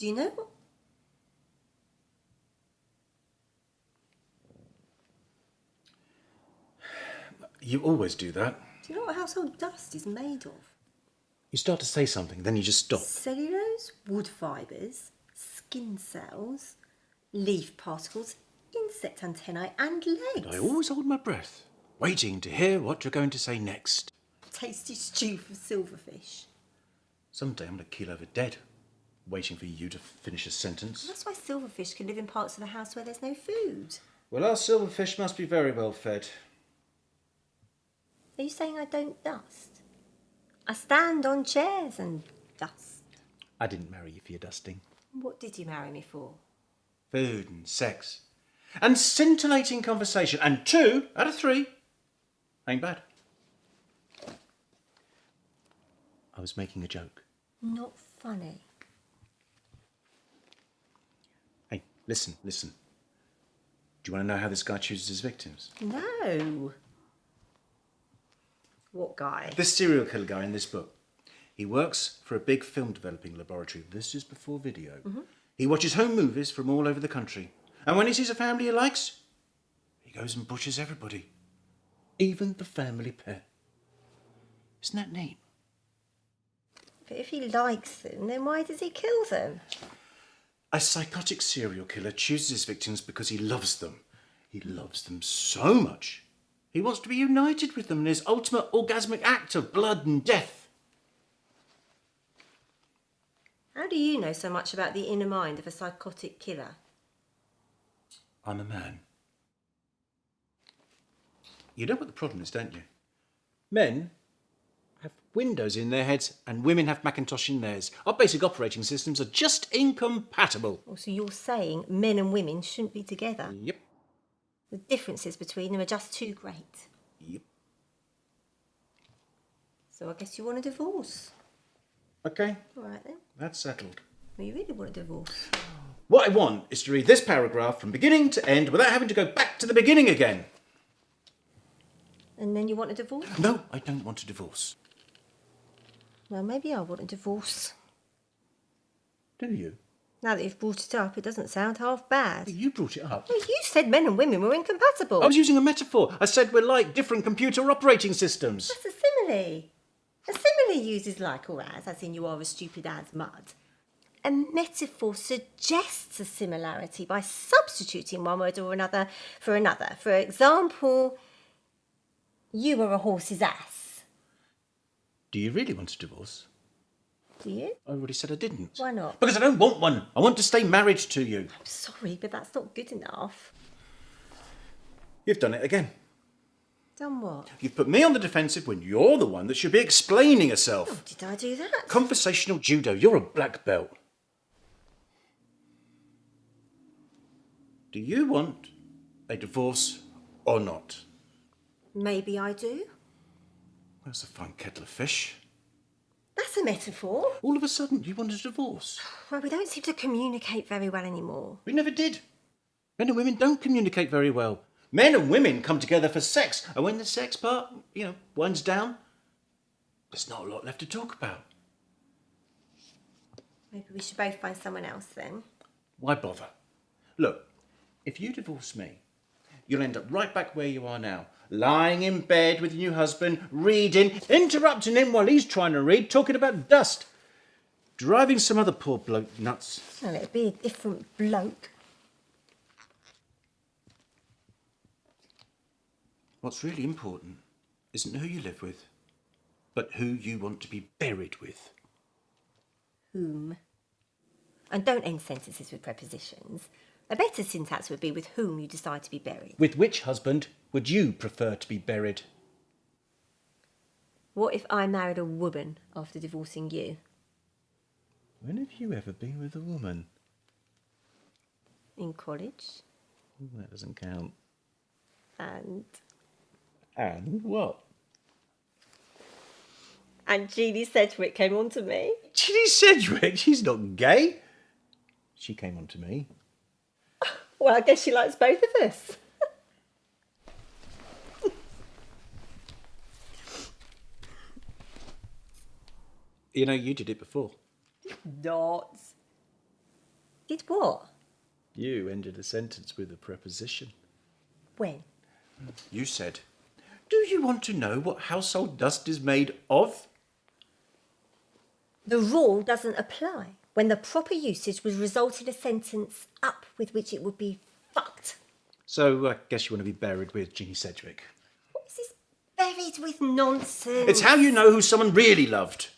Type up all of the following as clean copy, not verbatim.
Do you know? You always do that. Do you know what household dust is made of? You start to say something, then you just stop. Cellulose, wood fibres, skin cells, leaf particles, insect antennae and legs. I always hold my breath, waiting to hear what you're going to say next. Tasty stew for silverfish. Someday I'm going to keel over dead, waiting for you to finish a sentence. That's why silverfish can live in parts of the house where there's no food. Well, our silverfish must be very well fed. Are you saying I don't dust? I stand on chairs and dust. I didn't marry you for your dusting. What did you marry me for? Food and sex. And scintillating conversation. And 2 out of 3 ain't bad. I was making a joke. Not funny. Hey, listen. Do you want to know how this guy chooses his victims? No. What guy? This serial killer guy in this book. He works for a big film developing laboratory. This is before video. He watches home movies from all over the country. And when he sees a family he likes, he goes and butchers everybody. Even the family pet. Isn't that neat? But if he likes them, then why does he kill them? A psychotic serial killer chooses his victims because he loves them. He loves them so much. He wants to be united with them in his ultimate orgasmic act of blood and death. How do you know so much about the inner mind of a psychotic killer? I'm a man. You know what the problem is, don't you? Men have Windows in their heads and women have Macintosh in theirs. Our basic operating systems are just incompatible. Oh, so you're saying men and women shouldn't be together? Yep. The differences between them are just too great. Yep. So I guess you want a divorce. Okay, All right then. that's settled. Well, you really want a divorce. What I want is to read this paragraph from beginning to end without having to go back to the beginning again. And then you want a divorce? No, I don't want a divorce. Well, maybe I want a divorce. Do you? Now that you've brought it up, it doesn't sound half bad. You brought it up. Well, you said men and women were incompatible. I was using a metaphor. I said we're like different computer operating systems. That's a simile. A simile uses like or as in you are as stupid as mud. A metaphor suggests a similarity by substituting one word or another for another. For example, you are a horse's ass. Do you really want a divorce? Do you? I already said I didn't. Why not? Because I don't want one. I want to stay married to you. I'm sorry, but that's not good enough. You've done it again. Done what? You've put me on the defensive when you're the one that should be explaining yourself. Oh, did I do that? Conversational judo. You're a black belt. Do you want a divorce or not? Maybe I do. That's a fine kettle of fish. That's a metaphor. All of a sudden, you want a divorce. Well, we don't seem to communicate very well anymore. We never did. Men and women don't communicate very well. Men and women come together for sex, and when the sex part, winds down, there's not a lot left to talk about. Maybe we should both find someone else then. Why bother? Look, if you divorce me, you'll end up right back where you are now, lying in bed with your new husband, reading, interrupting him while he's trying to read, talking about dust, driving some other poor bloke nuts. Well, it'd be a different bloke. What's really important isn't who you live with, but who you want to be buried with. Whom? And don't end sentences with prepositions. A better syntax would be with whom you decide to be buried. With which husband would you prefer to be buried? What if I married a woman after divorcing you? When have you ever been with a woman? In college. That doesn't count. And What? And Jeannie Sedgwick came on to me. Ginny Sedgwick? She's not gay. She came on to me. Well, I guess she likes both of us. You know, you did it before. Not. Did what? You ended a sentence with a preposition. When? You said, "Do you want to know what household dust is made of?" The rule doesn't apply when the proper usage would result in a sentence up with which it would be fucked. So I guess you want to be buried with Jeannie Sedgwick. What is this buried with nonsense? It's how you know who someone really loved.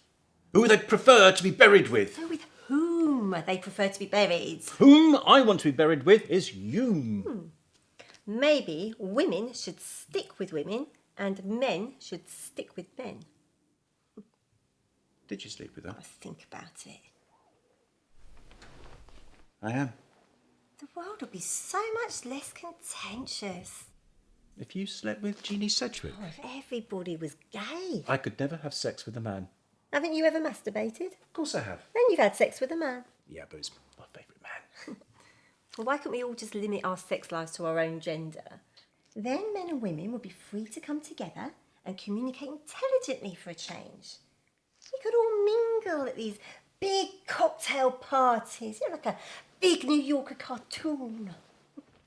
Who they'd prefer to be buried with. So with whom they prefer to be buried? Whom I want to be buried with is you. Maybe women should stick with women and men should stick with men. Did you sleep with her? I think about it. I am. The world would be so much less contentious. If you slept with Jeannie Sedgwick, Oh, if everybody was gay. I could never have sex with a man. Haven't you ever masturbated? Of course I have. Then you've had sex with a man. Yeah, but it's my favourite man. Well, why couldn't we all just limit our sex lives to our own gender? Then men and women would be free to come together and communicate intelligently for a change. We could all mingle at these big cocktail parties, like a big New Yorker cartoon.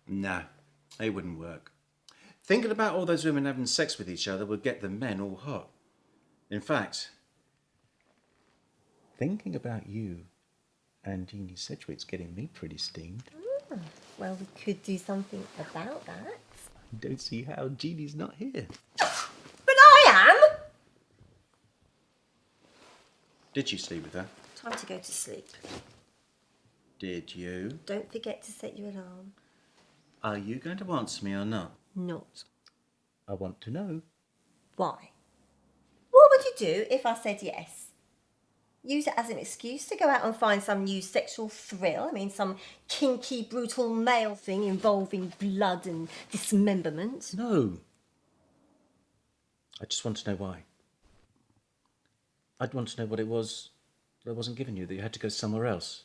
Nah, it wouldn't work. Thinking about all those women having sex with each other would get the men all hot. In fact, thinking about you and Jeannie Sedgwick's getting me pretty steamed. Well, we could do something about that. I don't see how Jeannie's not here. But I am! Did you sleep with her? Time to go to sleep. Did you? Don't forget to set your alarm. Are you going to answer me or not? Not. I want to know. Why? What would you do if I said yes? Use it as an excuse to go out and find some new sexual thrill? I mean, some kinky, brutal male thing involving blood and dismemberment? No. I just want to know why. I'd want to know what it was that I wasn't giving you, that you had to go somewhere else.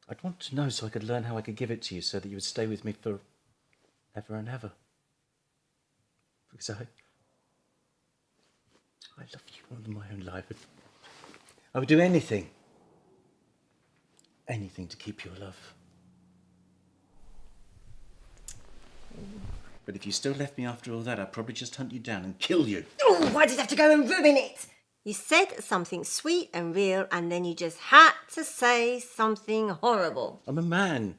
I'd want to know so I could learn how I could give it to you so that you would stay with me for ever and ever. Because I love you more than my own life. I would do anything to keep your love. But if you still left me after all that, I'd probably just hunt you down and kill you. Oh, why did you have to go and ruin it? You said something sweet and real, and then you just had to say something horrible. I'm a man.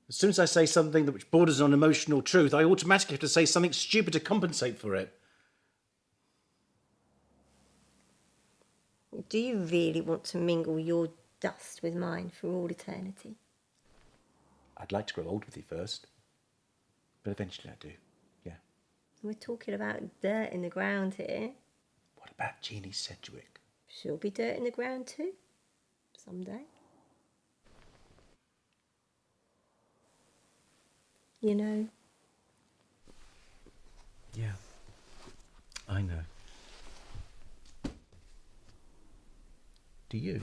As soon as I say something which borders on emotional truth, I automatically have to say something stupid to compensate for it. Do you really want to mingle your dust with mine for all eternity? I'd like to grow old with you first. But eventually I do, yeah. We're talking about dirt in the ground here. What about Jeannie Sedgwick? She'll be dirt in the ground too, someday. You know? Yeah, I know. Do you?